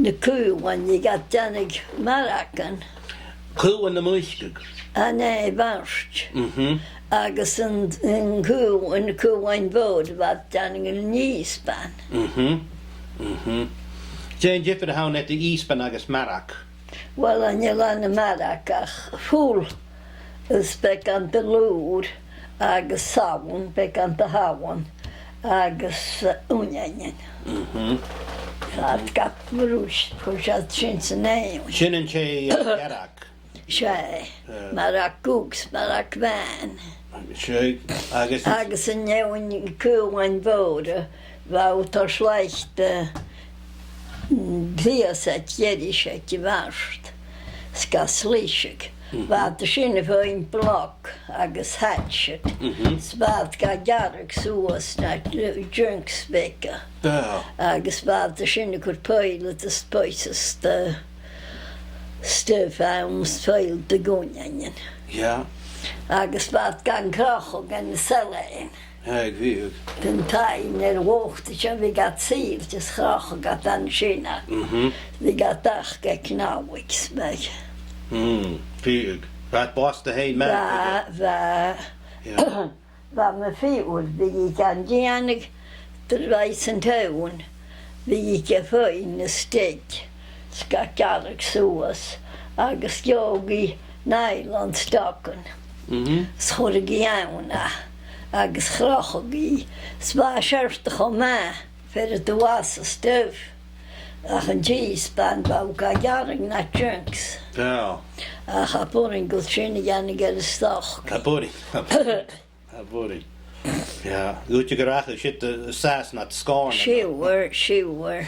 the cool when you got Janig Maragan. Cool na muiscig. And I varscht. Agus in cool in the cool wine board about Janig in Ìosban. Jane Jifford how net the Ìosban agus Marac. Well, and you'll on the Maracach full is back on the load, agus sawan, back on the hawan, agus union. I've got Bruce, push out since the name. Shinnon che Yarak. Shay, Maracooks, Maracvan. She, agus. Agus in you when you cool one vote, about or schleicht Gliaset Yiddish gewarscht. Skaslischig. Wat de sinne voor een blok, agus hatchet. Zwaad ga jarig zoals naar junks wekken. Agus wat de sinne kur peilen de spices de stuf aan speil de gonjanjen. Ja. Agus wat gaan krachel gaan de cellen. Ja, ik weet het. Den tijd naar wochtje, we gaat ziel, dus krachel gaat aan China. We gaat dag geknauwiks bij. Pig. Wat was de heen man? Waar me veel, wie ik aan Janik terwijzen touwen, wie ik even in de steek, skakjarig zoals, agus jogi Nederland stokken. Schorgiauna, agus grachigi, zwaar scherftig om mij, voor de wassen stuf. Ach een Ìosban wou ik jarig naar junks. Ja. Ach, a boring go trini Janik er stoch. A boring. A boring. Ja, goed je graag shit de saas naar het scorn. She were.